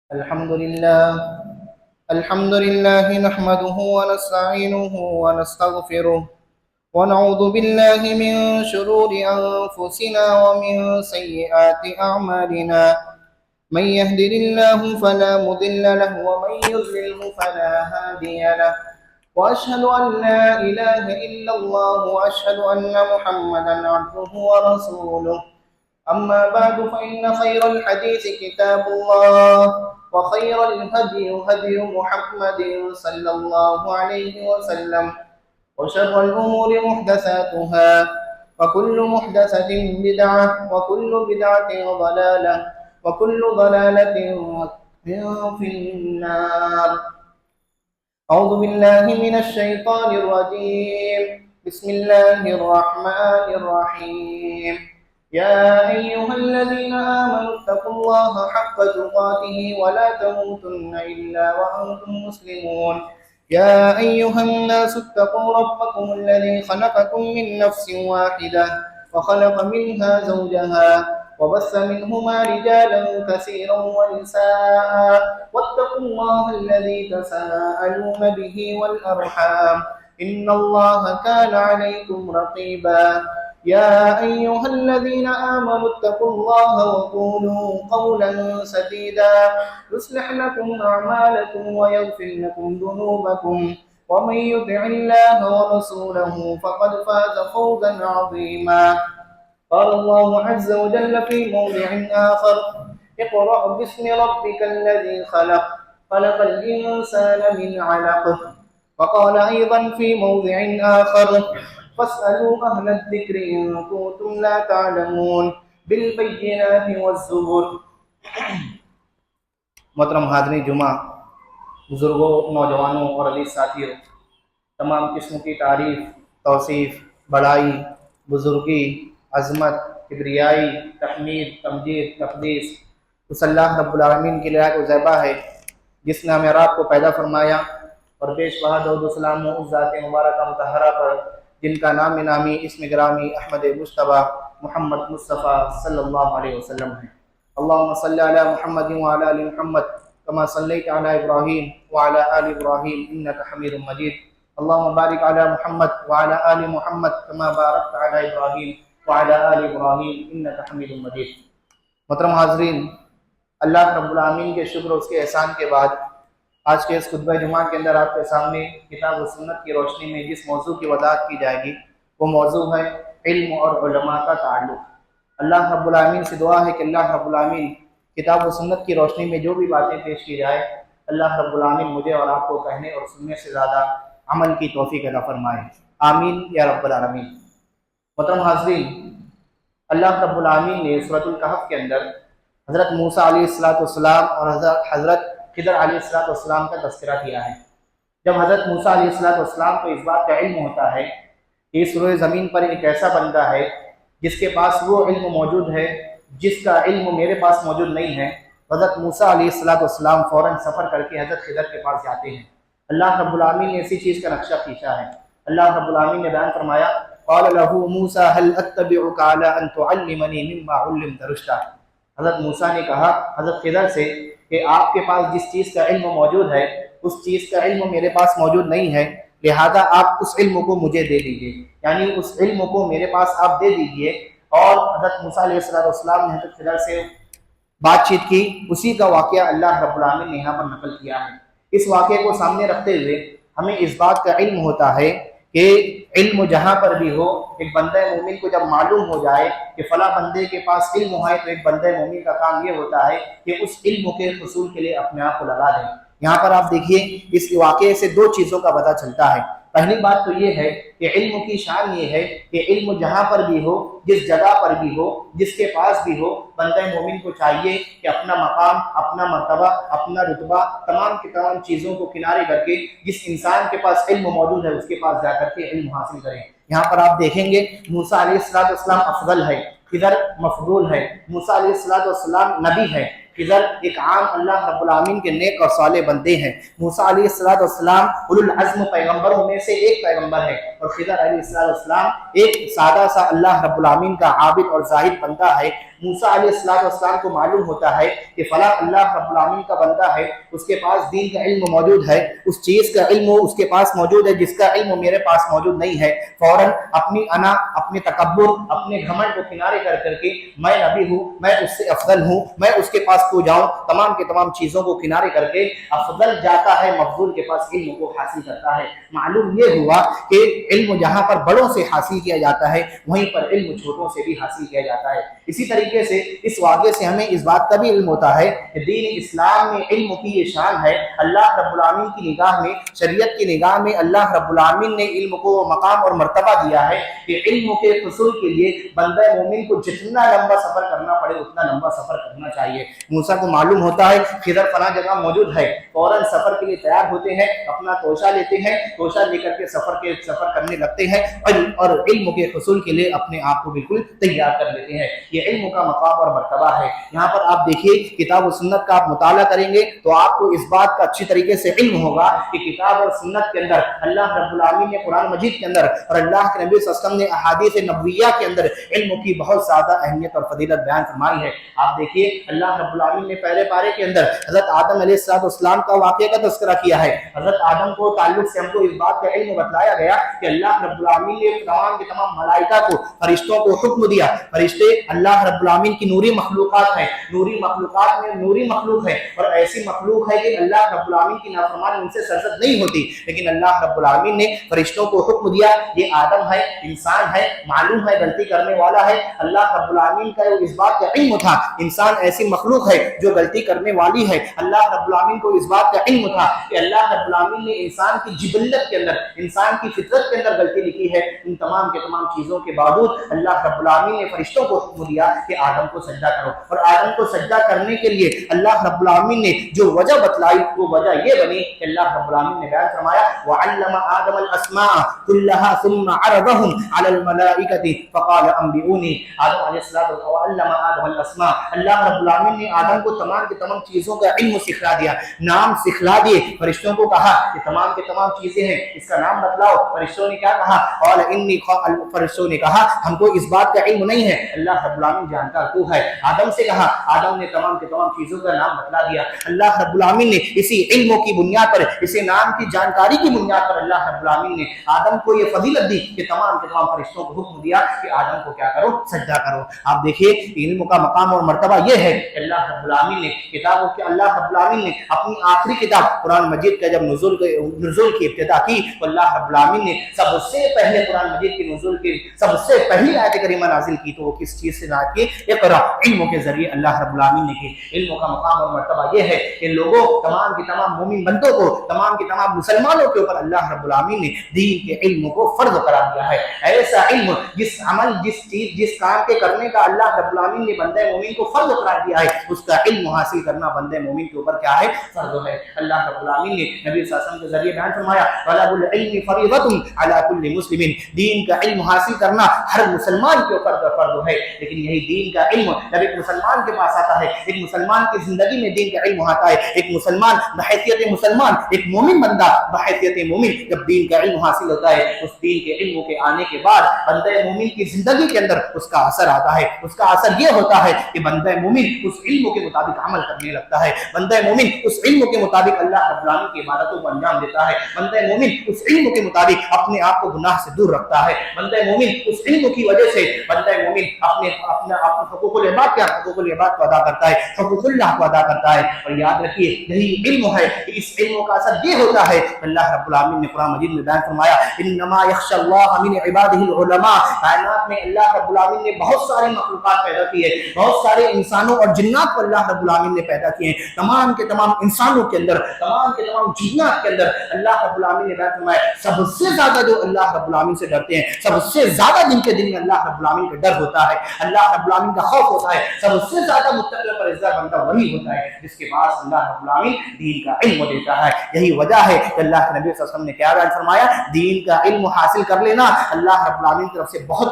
الحمد لله نحمده ونستعينه ونستغفره ونعوذ بالله من شرور أنفسنا ومن سيئات أعمالنا. من يهدر الله فلا مضل له ومن يضلله فلا هادي له. وأشهد أن لا إله إلا الله وأشهد أن محمدا عبده ورسوله. أما بعد فإن خير الحديث كتاب الله وخير الهدي هدي محمد صلى الله عليه وسلم وشر الأمور محدثاتها وكل محدثة بدعة وكل بدعة ضلالة وكل ضلالة في النار. أعوذ بالله من الشيطان الرجيم. بسم الله الرحمن الرحيم. يا أيها الذين آمنوا اتقوا الله حق تقاته ولا تموتن إلا وأنتم مسلمون. يا أيها الناس اتقوا ربكم الذي خلقكم من نفس واحدة وخلق منها زوجها وبث منهما رجالا كثيرا ونساء واتقوا الله الذي تساءلون به والأرحام إن الله كان عليكم رقيبا. يا أيها الذين آمنوا اتقوا الله وقولوا قولا سديدا يصلح لكم أعمالكم ويغفر لكم ذنوبكم ومن يطع الله ورسوله فقد فاز فوزا عظيما. قال الله عز وجل في موضع آخر: اقرأ باسم ربك الذي خلق الإنسان من علق. وقال أيضا في موضع آخر: فاسألوا أهل الذكر إن كنتم لا تعلمون بالبينات والزبر. محترم حاضرین جمعہ، بزرگوں، نوجوانوں اور عزیز ساتھیوں، تمام قسم کی تعریف، توصیف، بڑائی، بزرگی، عظمت، کبریائی، تحمید، تمجید، تقدیس اس اللہ رب العالمین کی لائق و زیبا ہے جس نے ہمیں رات کو پیدا فرمایا، اور بیش بہا درود و سلام اس ذات مبارکہ مطہرہ پر جن کا نام نامی اسم گرامی احمد مصطفیٰ محمد مصطفیٰ صلی اللہ علیہ وسلم ہے۔ اللہم صلی علی محمد وعلی آل محمد کما صلیت علی ابراہیم وعلی آل ابراہیم انک حمید مجید۔ اللہم بارک علی محمد وعلی آل محمد کما بارکت علی ابراہیم وعلی آل ابراہیم انک حمید مجید۔ محترم حاضرین، اللہ رب العالمین کے شکر و اس کے احسان کے بعد آج کے اس خطبہ جمعہ کے اندر آپ کے سامنے کتاب و سنت کی روشنی میں جس موضوع کی وضاحت کی جائے گی وہ موضوع ہے علم اور علماء کا تعلق۔ اللہ رب العالمین سے دعا ہے کہ اللہ رب العالمین کتاب و سنت کی روشنی میں جو بھی باتیں پیش کی جائے، اللہ رب العالمین مجھے اور آپ کو کہنے اور سننے سے زیادہ عمل کی توفیق عطا فرمائے، آمین یا رب العالمین۔ محترم حاضرین، اللہ رب العالمین نے سورۃ الکہف کے اندر حضرت موسیٰ علیہ السلام اور حضرت خضر علیہ السلام کا تذکرہ کیا ہے۔ جب حضرت موسیٰ علیہ السلام کو اس بات کا علم ہوتا ہے کہ اس روئے زمین پر ایک ایسا بندہ ہے جس کے پاس وہ علم موجود ہے جس کا علم میرے پاس موجود نہیں ہے، حضرت موسیٰ علیہ السلام فوراً سفر کر کے حضرت خضر کے پاس جاتے ہیں۔ اللہ رب العالمین نے اسی چیز کا نقشہ کھینچا ہے۔ اللہ رب العالمین نے بیان فرمایا: قال له موسیٰ هل اتبعك على ان تعلمنی مما علمت رشدا۔ حضرت موسیٰ نے کہا حضرت خضر سے کہ آپ کے پاس جس چیز کا علم موجود ہے اس چیز کا علم میرے پاس موجود نہیں ہے، لہذا آپ اس علم کو مجھے دے دیجئے، یعنی اس علم کو میرے پاس آپ دے دیجئے۔ اور حضرت موسیٰ علیہ السلام نے حضرت خضر سے بات چیت کی، اسی کا واقعہ اللہ رب العالمین نے یہاں پر نقل کیا ہے۔ اس واقعے کو سامنے رکھتے ہوئے ہمیں اس بات کا علم ہوتا ہے کہ علم جہاں پر بھی ہو، ایک بندہ مومن کو جب معلوم ہو جائے کہ فلاں بندے کے پاس علم ہے تو ایک بندہ مومن کا کام یہ ہوتا ہے کہ اس علم کے حصول کے لیے اپنے آپ کو لگا دیں۔ یہاں پر آپ دیکھیے اس واقعے سے دو چیزوں کا پتہ چلتا ہے۔ پہلی بات تو یہ ہے کہ علم کی شان یہ ہے کہ علم جہاں پر بھی ہو، جس جگہ پر بھی ہو، جس کے پاس بھی ہو، بندہ مومن کو چاہیے کہ اپنا مقام، اپنا مرتبہ، اپنا رتبہ، تمام کی تمام چیزوں کو کنارے کر کے جس انسان کے پاس علم موجود ہے اس کے پاس جا کر کے علم حاصل کریں۔ یہاں پر آپ دیکھیں گے موسیٰ علیہ السلام افضل ہے، خضر مفضول ہے۔ موسیٰ علیہ السلام نبی ہے، خضر ایک عام اللہ رب العالمین کے نیک اور صالح بندے ہیں۔ موسیٰ علیہ السلام اولو العزم پیغمبروں میں سے ایک پیغمبر ہے، اور خضر علیہ السلام ایک سادہ سا اللہ رب العالمین کا عابد اور زاہد بندہ ہے، موسیٰ علیہ السلام کو معلوم ہوتا ہے کہ فلاں اللہ رب العالمین کا بندہ ہے، اس کے پاس دین کا علم موجود ہے، اس چیز کا علم اس کے پاس موجود ہے جس کا علم میرے پاس موجود نہیں ہے، فوراً اپنی انا، اپنے تکبر، اپنے گھمنڈ کو کنارے کر کے میں نبی ہوں، میں اس سے افضل ہوں، میں اس کے پاس کو جاؤں، تمام کے تمام چیزوں کو کنارے کر کے افضل جاتا ہے، مفضول کے پاس علم کو حاصل کرتا ہے۔ معلوم یہ ہوا کہ علم جہاں پر بڑوں سے حاصل کیا جاتا ہے وہیں پر علم چھوٹوں سے بھی حاصل کیا جاتا ہے۔ اسی طریقے سے اس واقعے سے ہمیں اس بات کا بھی علم ہوتا ہے کہ دین اسلام میں علم کی یہ شان ہے، اللہ رب العالمین کی نگاہ میں، شریعت کی نگاہ میں اللہ رب العالمین نے علم کو مقام اور مرتبہ دیا ہے کہ علم کے حصول کے لیے بندہ مومن کو جتنا لمبا سفر کرنا پڑے اتنا لمبا سفر کرنا چاہیے۔ موسیٰ کو معلوم ہوتا ہے خضر فلاں جگہ موجود ہے، فوراً سفر کے لیے تیار ہوتے ہیں، اپنا توشہ لیتے ہیں، توشہ لے کر کے سفر کرنے لگتے ہیں اور علم کے حصول کے لیے اپنے آپ کو بالکل تیار کر لیتے ہیں۔ یہ علم کا مقام اور مرتبہ ہے۔ یہاں پر آپ دیکھیے کتاب و سنت کا آپ مطالعہ کریں گے تو آپ کو اس بات کا اچھی طریقے سے علم ہوگا کہ کتاب اور سنت کے اندر اللہ رب العالمین نے قرآن مجید کے اندر اور اللہ کے نبی صلی اللہ علیہ وسلم نے احادیث نبویہ کے اندر علم کی بہت زیادہ اہمیت اور فضیلت بیان فرمائی ہے۔ آپ دیکھیے اللہ رب العالمین نے پہلے پارے کے اندر حضرت آدم علیہ السلام کا واقعہ کا تذکرہ کیا ہے۔ حضرت آدم کو تعلق سے ہم کو اس بات کا علم بتلایا گیا کہ اللہ رب العالمین نے تمام کے تمام ملائکہ کو، فرشتوں کو حکم دیا۔ فرشتے اللہ رب العالمین کی نوری مخلوقات ہیں، نوری مخلوقات میں نوری مخلوق ہے اور ایسی مخلوق ہے کہ اللہ رب العالمین کی نافرمانی ان سے سرزد نہیں ہوتی، لیکن اللہ رب العالمین نے فرشتوں کو حکم دیا یہ آدم ہے، انسان ہے، معلوم ہے غلطی کرنے والا ہے۔ اللہ رب العالمین کا اس بات کا علم تھا انسان ایسی مخلوق ہے جو غلطی کرنے والی ہے۔ اللہ رب العالمین کو اس بات کا علم تھا کہ اللہ رب العالمین نے انسان کی جبلت کے اندر، انسان کی فطرت کے اندر غلطی لکھی ہے۔ ان تمام کے تمام چیزوں کے باوجود اللہ رب العالمین نے فرشتوں کو حکم دیا کہ آدم کو سجدہ کرو، اور آدم کو سجدہ کرنے کے لیے اللہ رب العالمین نے جو وجہ بتلائی وہ وجہ یہ بنی کہ اللہ رب العالمین نے بیان فرمایا وَعَلَّمَ آدَمَ الْأَسْمَاءَ كُلَّهَا ثُمَّ عَرَضَهُمْ عَلَى الْمَلَائِكَةِ فَقَالَ أَنْبِئُونِي۔ آدم علیہ السلام وَعَلَّمَ آدَمَ الْأَسْمَاءَ، اللہ رب العالمین نے آدم کو تمام کے تمام چیزوں کا علم سکھلا دیا، نام سکھلا دیے۔ فرشتوں کو کہا کہ تمام کے تمام چیزیں ہیں اس کا نام بتلاؤ۔ فرشتوں نے کیا کہا؟ قال انی، فرشتوں نے کہا ہم کو اس بات کا علم نہیں ہے، اللہ رب العالمین جانتا تو ہے۔ آدم سے کہا، آدم نے تمام کے تمام چیزوں کا نام بتلا دیا۔ اللہ رب العالمین نے اسی علموں کی بنیاد پر، اسی نام کی جانکاری کی بنیاد پر اللہ رب العالمین نے آدم کو یہ فضیلت دی کہ تمام کے تمام فرشتوں کو حکم دیا کہ آدم کو کیا کرو؟ سجدہ کرو۔ آپ دیکھیے علم کا مقام اور مرتبہ یہ ہے کہ اللہ رب العالمین نے کتابوں کے، اللہ رب العالمین نے اپنی آخری کتاب قرآن مجید کا جب نزول کی ابتدا کی تو اللہ رب العالمین نے سب سے پہلے قرآن مجید کے نزول کی سب سے پہلی آیت کریمہ نازل کی تو وہ کس چیز سے نازل کی؟ اقرا، علموں کے ذریعے اللہ رب العالمین نے کی۔ علموں کا مقام اور مرتبہ یہ ہے کہ لوگوں، تمام کے تمام مومن بندوں کو، تمام کے تمام مسلمانوں کے اوپر اللہ رب العالمین نے دین کے علم کو فرض قرار دیا ہے۔ ایسا علم جس عمل، جس چیز، جس کام کے کرنے کا اللہ رب العالمین نے بندہ مومن کو فرض قرار دیا ہے اس کا علم حاصل کرنا بندہ مومن کے اوپر کیا ہے؟ فرض ہے۔ اللہ رب العالمین نے نبی صلی اللہ علیہ وسلم کے ذریعے بیان فرمایا طلب العلم فریضۃ علی کل مسلم، دین کا علم حاصل کرنا ہر مسلمان کے اوپر فرض ہے۔ لیکن یہی دین کا علم جب ایک مسلمان کے پاس آتا ہے، ایک مسلمان کی زندگی میں دین کا علم آتا ہے، ایک مسلمان بحیثیت مسلمان، ایک مومن بندہ بحیثیت مومن جب دین کا علم حاصل ہوتا ہے، اس دین کے علم کے آنے کے بعد بندہ مومن کی زندگی کے اندر اس کا اثر آتا ہے۔ اس کا اثر یہ ہوتا ہے کہ بندہ مومن اس علم کے مطابق عمل کرنے لگتا ہے، بندہ مومن اس علم کے مطابق اللہ رب العالمین کی عبادتوں کو انجام دیتا ہے، بندہ مومن اس علم کے مطابق اپنے آپ کو گناہ سے دور رکھتا ہے، بندہ مومن اس علم کی وجہ سے بندہ مومن اپنے حقوق العباد کیا حقوق العباد کو ادا کرتا ہے، حقوق اللہ کو ادا کرتا ہے۔ اور یاد رکھیے یہی علم ہے کہ اس علم کا اثر یہ ہوتا ہے اللہ رب العالمین نے قرآن مجید میں بیان فرمایا انما یخشى اللہ من عباده العلماء، کائنات میں اللہ رب العالمین نے بہت ساری مخلوقات پیدا کی ہے، بہت سارے انسانوں اور جنات کو اللہ رب العالمین نے پیدا کیے ہیں، تمام کے تمام انسانوں کے اندر، تمام کے تمام جنات کے اندر اللہ رب العالمین نے بیان فرمایا سب سے زیادہ جو اللہ رب العالمین سے ڈرتے ہیں، سب سے زیادہ جن کے دل میں اللہ رب العالمین کا ڈر ہوتا ہے، اللہ رب العالمین کا خوف ہوتا ہے، سب سے زیادہ متقی اور پرہیزگار بندہ وہی ہوتا ہے جس کے پاس اللہ رب العالمین دین کا علم دیتا ہے۔ یہی وجہ ہے کہ اللہ کے نبی صلی اللہ علیہ وسلم نے کیا بیان فرمایا دین کا علم حاصل کر لینا اللہ رب العالمین کی طرف سے بہت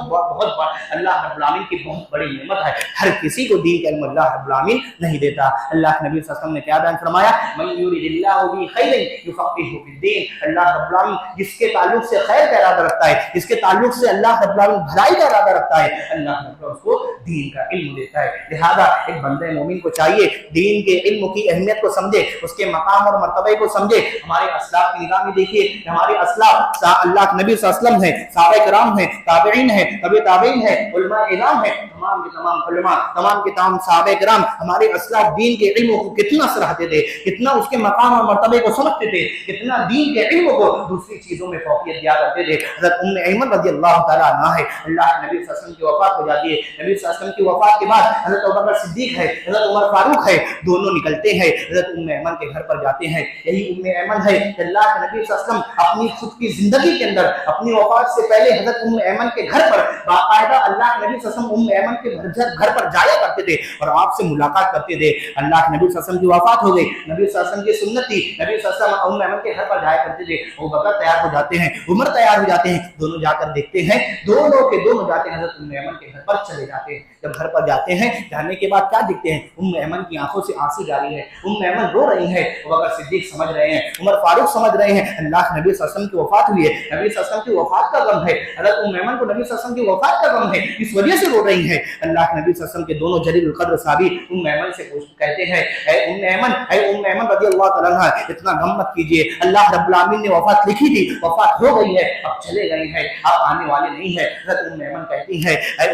اللہ رب العالمین کی بہت بڑی نعمت ہے۔ ہر کسی کو دین کا علم اللہ رب العالمین نہیں دیتا۔ اللہ کے نبی صلی اللہ علیہ وسلم نے کیا بیان فرمایا من یرید اللہ بہ خیرا یفقہہ فی الدین، اللہ رب العالمین جس کے تعلق سے خیر کا ارادہ رکھتا ہے، جس کے تعلق سے اللہ رب العالمین بھلائی کا ارادہ رکھتا ہے، اللہ رب العالمین اس کو دین دین کا علم دیتا ہے۔ لہذا ایک بندہ مومن کو چاہیے دین کے علم کی اہمیت کو سمجھے، اس کے مقام اور مرتبے کو سمجھے۔ ہمارے اسلاف کی نگاہ میں دیکھیے کہ ہمارے اسلاف اللہ کے نبی صلی اللہ علیہ وسلم ہیں، صحابہ کرام ہیں، تابعین ہیں، تبع تابعین ہیں، علماء اعلام ہیں، تمام کے تمام علماء، تمام کے تمام صحابہ کرام ہمارے اسلاف دین کے علم کو کتنا سراہتے تھے، کتنا اس کے مقام اور مرتبے کو سمجھتے تھے، کتنا دین کے علم کو دوسری چیزوں میں فوقیت دیا کرتے تھے۔ حضرت ام ایمن رضی اللہ تعالیٰ عنہ ہے، اللہ کے نبی صلی اللہ علیہ وسلم کی وفات ہو جاتی ہے، نبی صلی اللہ علیہ وسلم کی وفات کے بعد حضرت ابوبکر صدیق ہے، حضرت عمر فاروق ہے، دونوں نکلتے ہیں حضرت ام ایمن کے گھر پر جاتے ہیں۔ یہی ام ایمن ہے کہ اللہ کے نبی صلی اللہ علیہ وسلم اپنی خود کی زندگی کے اندر اپنی وفات سے پہلے حضرت ام ایمن کے گھر پر باقاعدہ اللہ کے نبی صلی اللہ علیہ وسلم ام ایمن کے گھر پر جایا کرتے تھے اور آپ سے ملاقات کرتے تھے۔ اللہ کے نبی صلی اللہ علیہ وسلم کی وفات ہو گئی، نبی صلی اللہ علیہ وسلم کی سنت تھی، نبی صلی اللہ علیہ وسلم ام ایمن کے گھر پر جایا کرتے تھے۔ ابوبکر تیار ہو جاتے ہیں، عمر تیار ہو جاتے ہیں، دونوں جا کر دیکھتے ہیں، دونوں کے دونوں جاتے ہیں حضرت ام ایمن کے گھر پر چلے جاتے ہیں۔ جب گھر پر جاتے ہیں، جانے کے بعد کیا دیکھتے ہیں؟ ام ایمن کی آنکھوں سے آنسو جاری ہے، ام ایمن رو رہی ہے۔ ابوبکر صدیق سمجھ رہے ہیں، عمر فاروق سمجھ رہے ہیں اللہ کے نبی صلی اللہ علیہ وسلم کی وفات ہوئی ہے، نبی صلی اللہ علیہ وسلم کی وفات کا غم ہے، حضرت ام ایمن کو نبی صلی اللہ علیہ وسلم کی وفات کا غم ہے، اس وجہ سے رو رہی ہیں۔ اللہ کے نبی صلی اللہ علیہ وسلم کے دونوں جلیل القدر صحابی ام ایمن سے کہتے ہیں اے ام ایمن رضی اللہ تعالیٰ عنہ، اتنا غم مت کیجیے، اللہ رب العالمین نے وفات لکھی تھی، وفات ہو گئی ہے، اب چلے گئے ہیں، اب آنے والے نہیں ہیں۔ حضرت ام ایمن کہتی ہے اے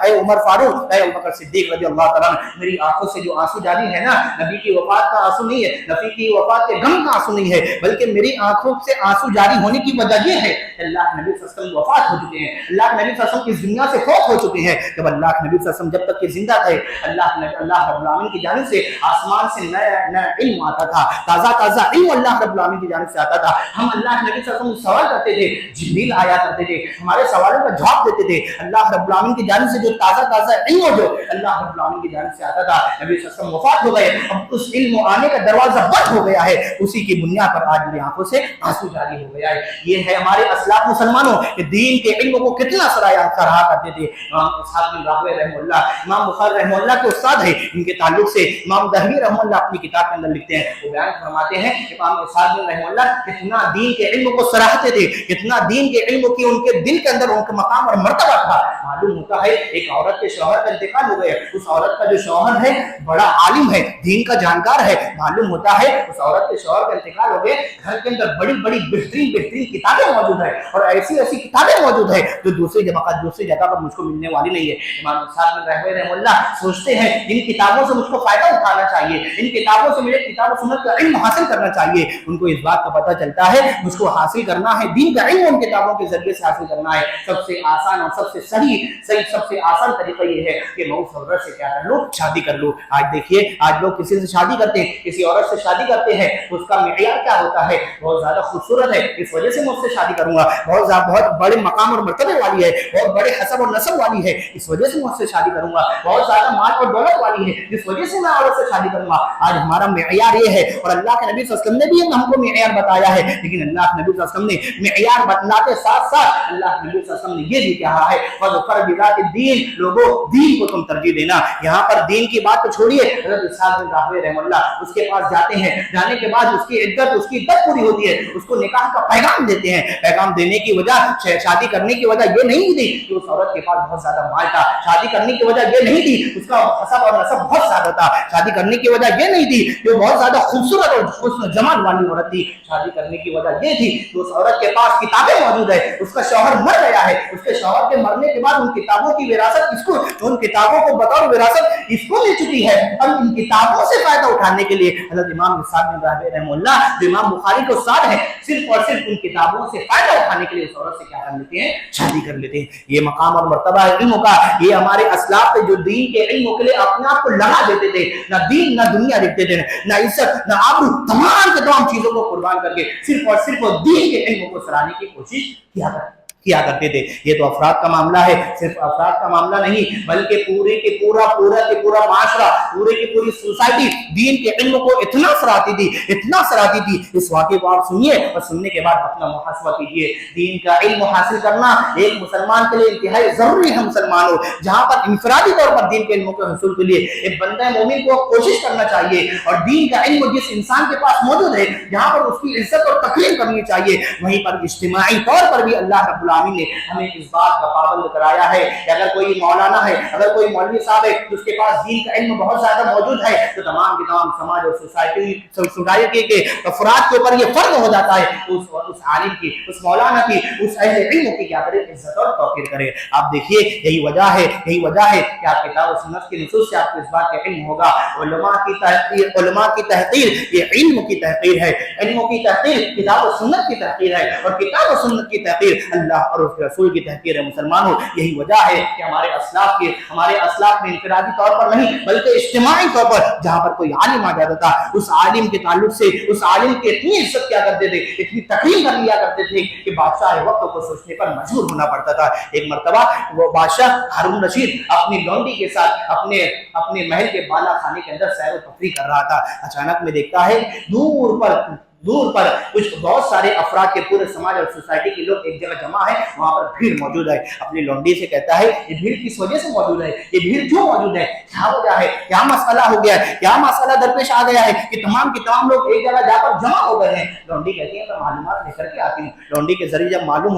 عمر فاروق، اے ابوبکر صدیق رضی اللہ تعالیٰ عنہ، میری آنکھوں سے جو آنسو جاری ہے نا، نبی کی وفات کا آنسو نہیں ہے، نبی کی وفات کے غم کا آنسو نہیں ہے، بلکہ میری آنکھوں سے آنسو جاری ہونے کی وجہ یہ ہے کہ اللہ کے نبی صلی اللہ علیہ وسلم وفات ہو چکے ہیں، اللہ کے نبی صلی اللہ علیہ وسلم اس دنیا سے فوت ہو چکے ہیں۔ جب اللہ کے نبی صلی اللہ علیہ وسلم جب تک کہ زندہ تھے، اللہ رب العالمین کی جانب سے آسمان سے نیا علم آتا تھا، تازہ علم اللہ رب العالمین کی جانب سے آتا تھا۔ ہم اللہ کے نبی صلی اللہ علیہ وسلم سوال کرتے تھے، جبریل آیا کرتے تھے، ہمارے سوالوں کا جواب دیتے تھے۔ اللہ رب العالمین کی جانب سے جو تازہ علم جو اللہ رب العالمین کی جانب سے آتا تھا، نبی صلی اللہ علیہ وسلم وفات ہو گئے، اب اس علم آنے کا دروازہ بند ہو گیا ہے، اسی کی بنیاد پر آج میری آنکھوں سے آنسو جاری ہو گیا ہے۔ یہ ہے ہمارے اسلاف مسلمانوں کہ دین کے علم کو کتنا سراہا کرتے تھے۔ امام اسحاق بن راہویہ رحمہ اللہ، امام بخاری رحمہ اللہ کے استاد ہیں، ان کے تعلق سے امام ذہبی رحمہ اللہ اپنی کتاب کے اندر لکھتے ہیں، وہ بیان فرماتے ہیں کہ امام اسحاق بن رحمہ اللہ کتنا دین کے علم کو سراہتے تھے، کتنا دین کے علم کی ان کے دل کے اندر ان کا مقام اور مرتبہ تھا۔ معلوم ہوتا ہے ایک عورت کے شوہر کا انتقال ہو گیا، اس عورت کا جو شوہر ہے بڑا عالم ہے، دین کا جانکار ہے، معلوم ہوتا ہے اس عورت کے شوہر کا انتقال ہو گئے، گھر کے اندر بڑی بہترین کتابیں موجود ہیں اور ایسی کتابیں موجود ہیں جو دوسری جگہ پر مجھ کو ملنے والی نہیں ہے۔ امام اسحاق بن راہویہ رحمہ اللہ سوچتے ہیں ان کتابوں سے مجھ کو فائدہ اٹھانا چاہیے، ان کتابوں سے مجھے کتاب و سنت کا علم حاصل کرنا چاہیے۔ ان کو اس بات کا پتہ چلتا ہے مجھ کو حاصل کرنا ہے دین کا علم، ان کتابوں کے ذریعے سے حاصل کرنا ہے۔ سب سے آسان اور سب سے صحیح سب سے آسان طریقہ یہ ہے کہ میں اس عورت سے کیا کر لوں، شادی کر لوں۔ آج دیکھیے آج لوگ کسی سے شادی کرتے ہیں، کسی عورت سے شادی کرتے ہیں، اس کا معیار کیا ہوتا ہے؟ بہت زیادہ خوبصورت ہے، اس وجہ سے میں اس سے شادی کروں گا، بہت بڑے مقام اور مرتبے والی ہے، بہت بڑے حسب اور نسب والی ہے، اس وجہ سے میں اس سے شادی کروں گا، بہت زیادہ مال اور دولت والی ہے، اس وجہ سے میں عورت سے شادی کروں گا۔ آج ہمارا معیار یہ ہے، اور اللہ کے نبی صلی اللہ علیہ وسلم نے بھی ہم کو معیار بتایا ہے، لیکن اللہ کے نبی صلی اللہ علیہ وسلم نے معیار بتلاتے ساتھ ساتھ اللہ کے نبی صلی اللہ علیہ وسلم نے یہ بھی کہا ہے فَذْفَرْ بِذَاتِ الدِّينِ، لوگوں دین کو تم ترجیح دینا۔ یہاں پر دین کی بات تو چھوڑیے، حضرت اسحاق بن راہویہ رحمہ اللہ اس کے پاس جاتے ہیں، جانے کے بعد اس کی عدت پوری ہوتی ہے، اس کو نکاح کا پیغام دیتے ہیں۔ پیغام دینے کی وجہ، شادی کرنے کی وجہ یہ نہیں تھی کہ اس عورت کے پاس بہت زیادہ مال تھا، شادی کرنے کی وجہ یہ نہیں تھی اس کا حسب اور نسب بہت زیادہ تھا، شادی کرنے کی وجہ یہ نہیں تھی کہ بہت زیادہ خوبصورت اور حسن و جمال والی عورت تھی، شادی کرنے کی وجہ یہ تھی کہ اس عورت کے پاس کتابیں موجود ہے، اس کا شوہر مر گیا ہے، اس کے شوہر کے مرنے کے بعد ان کتابوں کی وراثت اس کو، ان کتابوں کو بطور وراثت اس کو مل چکی ہے۔ اب ان کتابوں سے فائدہ اٹھانے کے لیے حضرت امام اسحاق بن راہویہ رحمہ اللہ جو امام بخاری کو استاد ہے، صرف اور صرف ان کتابوں سے فائدہ اٹھانے کے لیے اس عورت سے کیا کر لیتے ہیں، شادی کر لیتے ہیں۔ یہ مقام اور مرتبہ ہے علم کا، یہ ہمارے اسلاف تھے جو دین کے علم کے لیے اپنے آپ کو لگا دیتے تھے، نہ دین نہ دنیا دیکھتے تھے، نہ عزت نہ آبرو، تمام کے تمام چیزوں کو قربان کر کے صرف اور صرف دین کے علم کو سراہنے کی کوشش کیا کرتے تھے۔ یہ تو افراد کا معاملہ ہے، صرف افراد کا معاملہ نہیں بلکہ پورے کے پورا معاشرہ، پورے کی پوری سوسائٹی دین کے علم کو اتنا سراہتی تھی۔ اس واقعے کو آپ سنیے اور سننے کے بعد اپنا محاسبہ کیجیے۔ دین کا علم حاصل کرنا ایک مسلمان کے لیے انتہائی ضروری ہے۔ مسلمانوں جہاں پر انفرادی طور پر دین کے علم کے حصول کے لیے ایک بندہ مومن کو کوشش کرنا چاہیے، اور دین کا علم جس انسان کے پاس موجود ہے جہاں پر اس کی عزت اور تکریم کرنی چاہیے، وہیں پر اجتماعی طور پر بھی اللہ رب العالمین نے ہمیں اس بات کا پابند کرایا ہے کہ اگر کوئی مولانا ہے, اگر کوئی مولوی صاحب ہے تو اس کے پاس دین کا علم بہت زیادہ موجود ہے, تو تمام کے تمام سماج اور سوسائٹی کے افراد کے اوپر یہ فرض ہو جاتا ہے اس عالم کی, اس مولانا کی, اس اہل علم کی کیا کرے, عزت اور توقیر کرے. آپ دیکھیے یہی وجہ ہے کہ آپ کتاب و سنت کی نصوص سے آپ کو اس بات کا علم ہوگا. علماء کی تحقیر یہ علم کی تحقیر ہے, علم کی تحقیر کتاب و سنت کی تحقیر ہے, اور کتاب و سنت کی تحقیر اللہ اور اس کے رسول کی تحقیر ہے. مسلمانوں یہی وجہ ہے کہ ہمارے اسلاف میں انفرادی طور پر نہیں بلکہ اجتماعی طور پر جہاں پر کوئی عالم آ جاتا تھا اس عالم کے تعلق سے اس عالم کی اتنی عزت کیا کرتے تھے, اتنی تکریم کر لیا کرتے تھے کہ بادشاہ وقت کو سوچنے پر مجبور ہونا پڑتا تھا. ایک مرتبہ وہ بادشاہ ہارون رشید اپنی لونڈی کے ساتھ اپنے محل کے بالا خانے کے اندر سیر و تفریح کر رہا تھا. اچانک میں دیکھتا ہے دور پر کچھ بہت سارے افراد کے پورے سماج اور سوسائٹی کے لوگ ایک جگہ جمع ہے, وہاں پر بھیڑ موجود ہے. اپنی لونڈی سے کہتا ہے یہ بھیڑ کس وجہ سے موجود ہے, یہ بھیڑ کیوں موجود ہے, کیا وجہ ہے, کیا مسئلہ ہو گیا ہے, کیا مسئلہ درپیش آ گیا ہے کہ تمام کے تمام لوگ ایک جگہ جا کر جمع ہو گئے ہیں. لونڈی کہتی ہے میں معلومات لے کر کے آتی ہوں. لونڈی کے ذریعے جب معلوم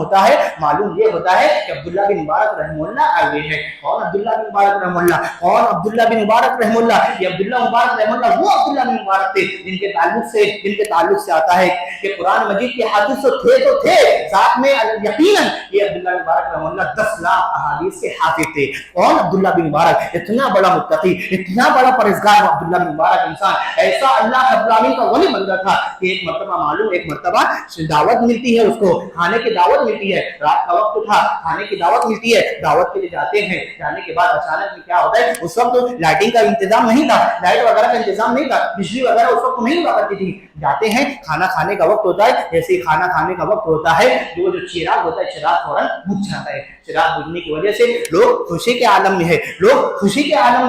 یہ ہوتا ہے کہ عبداللہ بن مبارک رحمہ اللہ آئے ہوئے ہیں. کون عبداللہ بن مبارک رحمہ اللہ, کون عبداللہ بن مبارک رحمہ اللہ, یہ عبداللہ مبارک رحمہ اللہ وہ عبداللہ بن مبارک تھے جن کے تعلق سے آتا ہے کہ قرآن مجید کے حافظ تو تھے ساتھ میں یقیناً یہ عبداللہ بن مبارک رحمہ اللہ 10 لاکھ احادیث کے حافظ تھے. کون عبداللہ بن مبارک, اتنا بڑا متقی, اتنا بڑا پرہیزگار عبداللہ بن مبارک انسان, ایسا اللہ رب العالمین کا ولی بن گیا تھا کہ ایک مرتبہ دعوت ملتی ہے, اس کو کھانے کی دعوت ملتی ہے. رات کا وقت تھا, کھانے کی دعوت ملتی ہے, دعوت کے لیے جاتے ہیں. جانے کے بعد اچانک میں کیا ہوتا ہے, اس وقت لائٹنگ کا انتظام نہیں تھا, لائٹ وغیرہ کا انتظام نہیں تھا, بجلی وغیرہ اس وقت نہیں ہوا کرتی تھی. جاتے ہیں, کھانا کھانے کا وقت ہوتا ہے, جیسے ہی کھانا کھانے کا وقت ہوتا ہے جو چراغ ہوتا ہے چراغ فوراً بجھ جاتا ہے. چراغ بجھنے کی وجہ سے لوگ خوشی کے عالم میں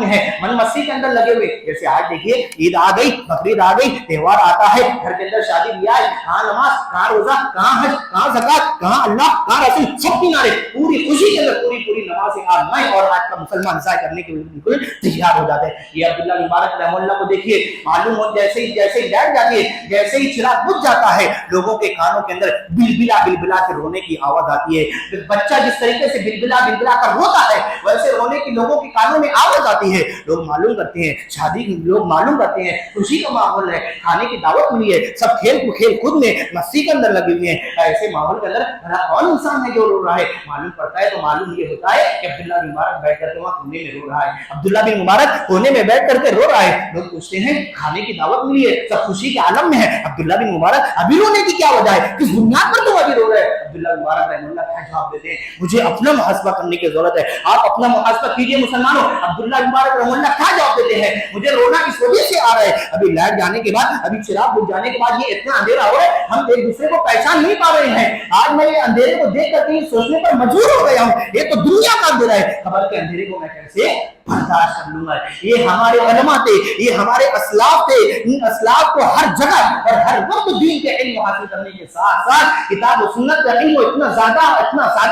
ہے, من مستی کے اندر لگے ہوئے. جیسے آج دیکھیے عید آ گئی, بقرعید آ گئی, تہوار آتا ہے, گھر کے اندر شادی بیاہ ہے, کہاں نماز, کہاں روزہ, کہاں حج, کہاں زکات, کہاں اللہ, کہاں رسول, سب کنارے, پوری خوشی کے اندر پوری نماز آزمائیں اور آج کا مسلمان ضائع کرنے کے لیے بالکل تیار ہو جاتے ہیں. یہ عبداللہ بن مبارک رحمہ اللہ کو دیکھیے, معلوم ہو جیسے ہی لائٹ جاتی ہے, جیسے ہی چراغ بجھ جاتا ہے, لوگوں کے کانوں کے اندر بلبلا کے رونے کی آواز آتی ہے. بچہ جس طریقے سے بلبلا کر روتا ہے ویسے رونے کی لوگوں کے کانوں میں آواز آتی ہے. لوگ معلوم کرتے ہیں شادی, لوگ معلوم کرتے ہیں خوشی کا ماحول ہے, کھانے کی دعوت ملی ہے, سب کھیل کود میں مستی کے اندر لگے ہوئے ہیں. ایسے ماحول کے اندر کون انسان ہے جو رو رہا ہے؟ معلوم پڑتا ہے تو معلوم یہ ہوتا ہے کہ عبداللہ بن مبارک بیٹھ کر کے وہاں کونے میں رو رہا ہے. عبداللہ بن مبارک کونے میں بیٹھ کر کے رو رہا ہے. لوگ پوچھتے ہیں کھانے کی دعوت ملی ہے, سب خوشی کے عالم میں ہے, عبداللہ بن مبارک ابھی رونے کی کیا وجہ ہے, کس بنیاد پر تم ابھی رو رہے ہیں؟ عبداللہ بن مبارک رحمہ اللہ کیا جواب دیتے ہیں, مجھے اپنا محاسبہ کرنے کی ضرورت ہے. آپ اپنا محاسبہ کیجئے مسلمانوں. عبداللہ بن مبارک رحمہ اللہ کیا جواب دیتے ہیں, مجھے رونا اس وجہ سے آ رہا ہے, ابھی لائٹ جانے کے بعد, ابھی چراغ بجھ جانے کے بعد یہ اتنا اندھیرا ہو رہا ہے, ہم ایک دوسرے کو پہچان نہیں پا رہے ہیں. آج میں یہ اندھیرے کو دیکھ کر کے سوچنے پر مجبور ہو گیا ہوں, یہ تو دنیا کا اندھیرا ہے, خبر کے اندھیرے کو میں کیسے برداشت کر لوں گا. یہ ہمارے علماء تھے, یہ ہمارے اسلاف تھے. ان اسلاف کو ہر جگہ اور ہر وقت دین کے علم حاصل کرنے کے ساتھ ساتھ کتاب و سنت کا علم اتنا زیادہ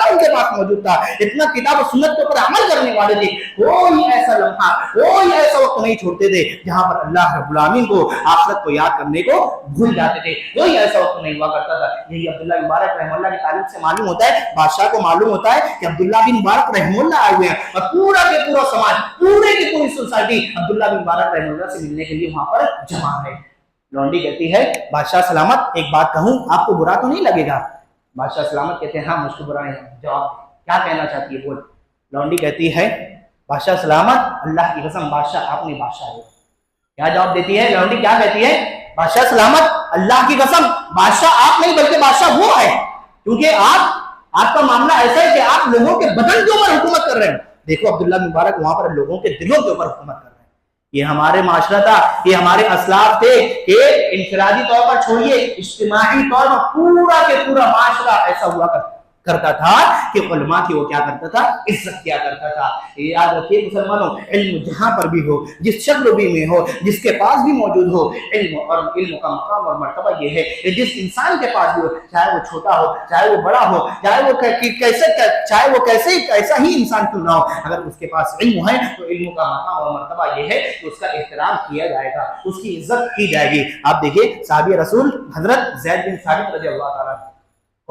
ان کے پاس موجود تھا, اتنا کتاب و سنت کے اوپر عمل کرنے والے تھے. کوئی ایسا لمحہ, کوئی ایسا وقت نہیں چھوڑتے تھے جہاں پر اللہ رب العالمین کو, آخرت کو یاد کرنے کو بھول جاتے تھے. کوئی ایسا وقت نہیں ہوا کرتا تھا. یہی عبداللہ بن مبارک رحمہ اللہ کی تعلیم سے معلوم ہوتا ہے, بادشاہ کو معلوم ہوتا ہے کہ عبداللہ بن مبارک رحمہ اللہ آئے ہوئے ہیں, اور پورا کے پورا سماج, پورے کی پوری سوسائٹی عبداللہ بن مبارک رحمہ اللہ سے ملنے کے لیے وہاں پر جمع ہے. لونڈی کہتی ہے بادشاہ سلامت, ایک بات کہوں, آپ کو برا تو نہیں لگے گا؟ بادشاہ سلامت کہتے ہیں ہاں مجھ کو برا نہیں. جواب کیا کہنا چاہتی ہے, بول. لونڈی کہتی ہے بادشاہ سلامت, اللہ کی قسم بادشاہ آپ نے بادشاہ ہے. کیا جواب دیتی ہے لونڈی, کیا کہتی ہے, بادشاہ سلامت, اللہ کی قسم بادشاہ آپ نہیں بلکہ بادشاہ وہ ہے, کیونکہ آپ کا معاملہ ایسا ہے کہ آپ لوگوں کے بدن کے اوپر حکومت کر رہے ہیں. دیکھو عبداللہ بن مبارک وہاں پر لوگوں کے دلوں کے اوپر حکومت کر رہے ہیں. یہ ہمارے معاشرہ تھا, یہ ہمارے اسلاف تھے کہ انفرادی طور پر چھوڑیے, اجتماعی طور پر پورا کے پورا معاشرہ ایسا ہوا کرتا تھا کہ علماء کی وہ کیا کرتا تھا, عزت کیا کرتا تھا. یاد رکھیے مسلمانوں, علم جہاں پر بھی ہو, جس شکل بھی میں ہو, جس کے پاس بھی موجود ہو, علم کا مقام اور مرتبہ یہ ہے کہ جس انسان کے پاس بھی ہو, چاہے وہ چھوٹا ہو, چاہے وہ بڑا ہو, چاہے وہ کیسا ہی انسان کیوں نہ ہو, اگر اس کے پاس علم ہے تو علم کا مقام اور مرتبہ یہ ہے کہ اس کا احترام کیا جائے گا, اس کی عزت کی جائے گی. آپ دیکھیے صحابی رسول حضرت زید بن ثابت رضی اللہ تعالیٰ,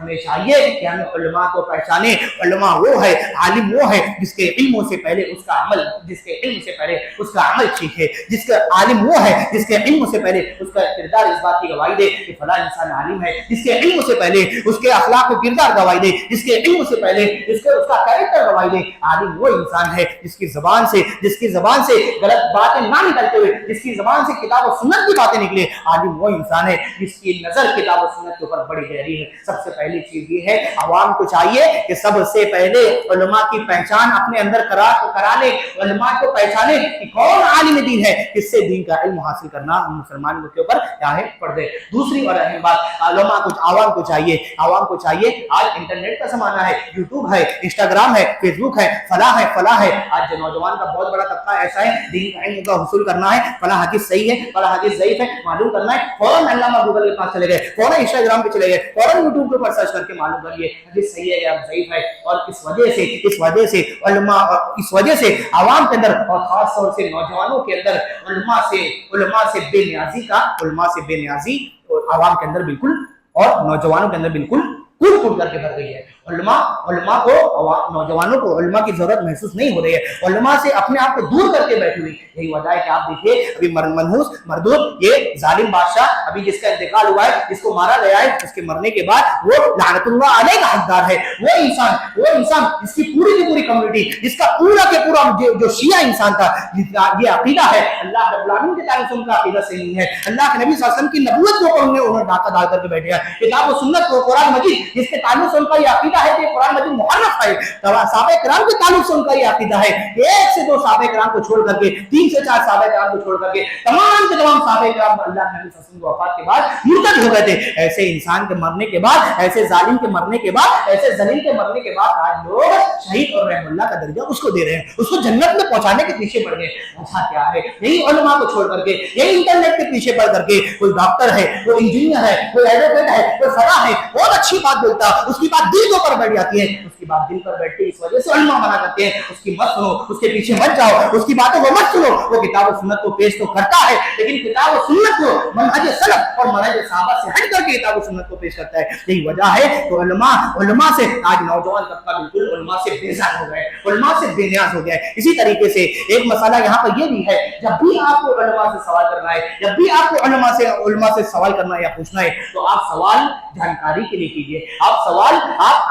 ہمیں چاہیے کہ ہم علماء کو پہچانے. علماء وہ ہے, عالم وہ ہے جس کے علموں سے پہلے اس کا عمل, جس کے علم سے پہلے اس کا عمل سیکھے. جس کا عالم وہ ہے جس کے علم سے پہلے اس کا کردار اس بات کی گواہی دے کہ فلاں انسان عالم ہے. جس کے علم سے پہلے اس کے اخلاق و کردار گواہی دے. جس کے علم سے پہلے اس کا کیریکٹر گواہی دے. عالم وہ انسان ہے جس کی زبان سے غلط باتیں نہ نکلتے ہوئے, جس کی زبان سے کتاب و سنت کی باتیں نکلے. عالم وہ انسان ہے جس کی نظر کتاب و سنت کے اوپر بڑی گہری ہے. سب سے پہلی چیز یہ ہے, عوام کو چاہیے کہ سب سے پہلے علماء کی پہچان اپنے اندر کرا لے. علماء کو پہچانے کہ کون عالم دین ہے, کس سے دین کا علم حاصل کرنا مسلمان کے اوپر کیا ہے, فرض ہے. دوسری اور اہم بات, عوام کو چاہیے, آج انٹرنیٹ کا زمانہ ہے, یوٹیوب ہے, انسٹاگرام ہے, فیس بک ہے, فلاح ہے. آج نوجوان کا بہت بڑا طبقہ ایسا ہے, دین کا علم کا حصول کرنا ہے, فلاں حدیث صحیح ہے, فلاں حدیث ضعیف ہے, معلوم کرنا ہے, فوراً علامہ گوگل کے پاس چلے گئے, فوراً انسٹاگرام پہ چلے گئے, فوراً یوٹیوب کے اوپر سرچ کر کے معلوم کریے حدیث صحیح ہے یا ضعیف ہے. اور اس وجہ سے عوام کے اندر اور خاص طور سے نوجوانوں کے اندر علماء سے بے نیازی عوام کے اندر بالکل اور نوجوانوں کے اندر بالکل کود کر کے بھر گئی ہے. علماء کو, نوجوانوں کو علماء کی ضرورت محسوس نہیں ہو رہی ہے. علماء سے اپنے آپ کو دور کر کے بیٹھی ہوئی. یہی وجہ ہے کہ آپ دیکھیے ابھی منحوس مردود, یہ ظالم بادشاہ ابھی جس کا انتقال ہوا ہے, جس کو مارا گیا ہے, اس کے مرنے کے بعد وہ لعنت اللہ علیہ کا حقدار ہے. وہ انسان جس کی پوری کمیونٹی, جس کا پورا کے پورا جو شیعہ انسان تھا, یہ عقیدہ ہے اللہ رب العالمین کے تعلق سے ان کا عقیدہ صحیح نہیں ہے. اللہ کے نبی صلی اللہ علیہ وسلم کی نبوت کو انہوں نے ڈاکہ ڈال کر کے بیٹھے ہیں. کتاب و سنت کو, قرآن مجید جس کے تعلق سے ان کا یہ عقیدہ ہے کہ قرآن مجید محرف ہے, صحابہ کرام کے تعلق سے ان کا یہ عقیدہ ہے. ایک سے دو صحابہ کرام کو چھوڑ کر کے, 3 سے 4 صحابہ کرام کو چھوڑ کر کے تمام کے تمام صحابہ کرام اللہ کے نبی صلی اللہ علیہ وسلم کی وفات کے بعد مرتد ہو گئے تھے. ایسے انسان کے مرنے کے بعد, ایسے ظالم کے مرنے کے بعد, ایسے ذلیل کے مرنے کے بعد آج لوگ شہید اور رحم اللہ کا درجہ اس کو دے رہے ہیں, اس کو جنت میں پہنچانے کے پیچھے پڑ گئے. ایسا کیا ہے, یہی علماء کو چھوڑ کر کے, یہی انٹرنیٹ کے پیچھے پڑ کر کے کوئی ڈاکٹر ہے, کوئی انجینئر ہے, کوئی ایڈوکیٹ ہے, کوئی فلاں ہے, بہت اچھی بات بولتا, اس کی بات دل کے اوپر بیٹھ جاتی ہے. اس کی بات دل پر بیٹھتی ہے, اس وجہ سے علماء منع کرتے ہیں اس کی مت سنو, اس کے پیچھے مت جاؤ, اس کی باتوں کو مت سنو. وہ کتاب و سنت کو پیش تو کرتا ہے, لیکن کتاب و سنت کو منہج سلف اور منہج صحابہ سے ہٹ کر کے کتاب و سنت کو پیش کرتا ہے. یہی وجہ ہے تو علماء سے آج نوجوان طبقہ بالکل علماء سے بیزار ہو گئے, علماء سے بے نیاز ہو گئے. اسی طریقے سے ایک مسئلہ یہاں پر یہ بھی ہے, جب بھی آپ کو علماء سے سوال کرنا ہے, جب بھی آپ کو علماء سے سوال کرنا ہے یا پوچھنا ہے, تو آپ سوال جانکاری کے لیے کیجیے, آپ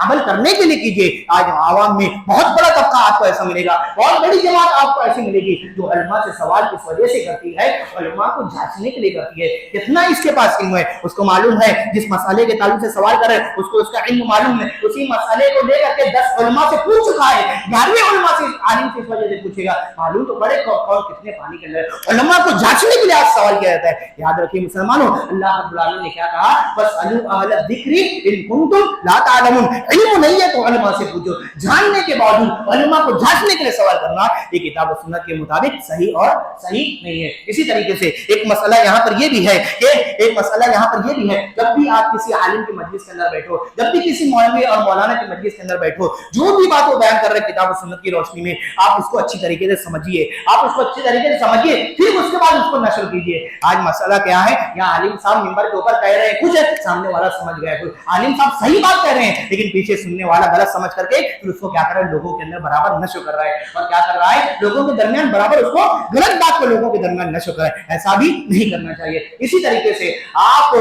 عمل کرنے کے لیے کیجیے. آج عوام میں بہت بڑا طبقہ آپ کو ایسا ملے گا, بہت بڑی جماعت آپ کو ایسی ملے گی جو علماء سے سوال اس وجہ سے کرتی ہے, علماء کو جانچنے کے لیے کرتی ہے کتنا اس کے پاس علم ہے. اس کو معلوم ہے جس مسئلے کے تعلق سے سوال کرے اس کو اس کا علم معلوم ہے, اسی مسئلے کو لے کر کے 10 علماء سے پوچھ چکا ہے, 11ویں علماء سے عالم سے اس وجہ سے پوچھے گا, معلوم تو پڑے کون کتنے پانی کے اندر. علماء کو جانچنے کے لیے آج سوال کیا جاتا ہے. یاد رکھیے مسلمانوں, اللہ رب العالمین نے کیا کہا, فاسألوا اہل الذکر ان کنتم لا تعلمون. علم نہیں ہے تو علماء سے پوچھو. جاننے کے باوجود علماء کو جانچنے کے لیے سوال کرنا یہ کتاب و سنت کے مطابق صحیح نہیں ہے. اسی طریقے سے ایک مسئلہ یہاں پر یہ بھی ہے جب بھی آپ کسی عالم کی مجلس کے اندر بیٹھو, جب بھی کسی مولوی اور مولانا کی مجلس کے اندر بیٹھو, جو بھی بات وہ بیان کر رہے ہیں کتاب و سنت کی روشنی میں, آپ اس کو اچھی طریقے سے سمجھیے, پھر اس کے بعد اس کو نشر کیجیے. آج مسئلہ کیا ہے, یہاں عالم صاحب منبر کے اوپر کہہ رہے ہیں کچھ, سامنے والا سمجھ گیا کچھ. عالم صاحب صحیح بات کہہ رہے ہیں لیکن پیچھے سننے والا غلط سمجھ کر کے پھر اس کو کیا کر رہا ہے, لوگوں کے اندر برابر نشر کر رہا ہے, اور کیا کر رہا ہے, لوگوں کے درمیان برابر اس کو غلط بات کو لوگوں کے درمیان نشر کر رہا ہے. ایسا بھی نہیں کرنا چاہیے. اسی طریقے سے آپ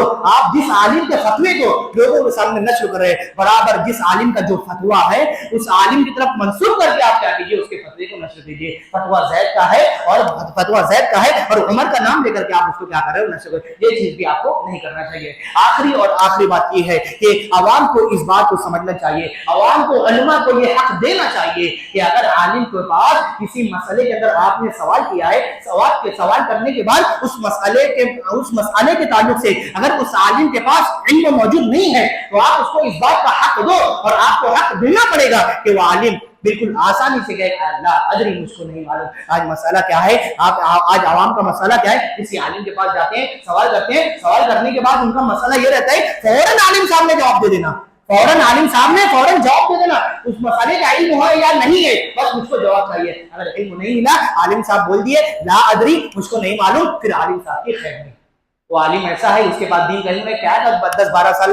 جس عالم کے فتوے کو لوگوں کے سامنے نشر کر رہے ہیں, برابر جس عالم کا جو فتوا ہے اس عالم کی طرف منسوب کر کے آپ کیا کیجیے, اس کے فتوے کو نشر کیجیے. فتوا زید کا ہے اور عمر کا نام لے کر کے آپ اس کو کیا کر رہے ہو, نشر کر. یہ چیز بھی آپ کو نہیں کرنا چاہیے. آخری بات یہ ہے کہ عوام کو اس بات کو سمجھنا چاہیے, عوام کو علماء کو یہ حق دینا چاہیے کہ اگر عالم کے پاس کسی مسئلے کے اندر آپ نے سوال کیا ہے, سوال کرنے کے بعد اس مسئلے کے تعلق سے اگر اس عالم کے پاس علم موجود نہیں ہے تو آپ اس کو اس بات کا حق دو, اور آپ کو حق دینا پڑے گا کہ وہ عالم بالکل آسانی سے کہے اللہ ادری مجھ کو نہیں معلوم. آج مسئلہ کیا ہے, آج عوام کا مسئلہ کیا ہے, کسی عالم کے پاس جاتے ہیں, سوال کرتے ہیں, سوال کرنے کے بعد ان کا مسئلہ یہ رہتا ہے فوراً عالم صاحب نے جواب دے دینا, اس مسئلے کا علم ہے یا نہیں ہے, بس مجھ کو جواب چاہیے. اگر علم نہیں ملا, عالم صاحب بول دیے لا ادری مجھ کو نہیں معلوم, پھر عالم صاحب کی خیر نہیں. وہ عالم ایسا ہے اس کے بعد دین کا علم ہے کیا 10-12 سال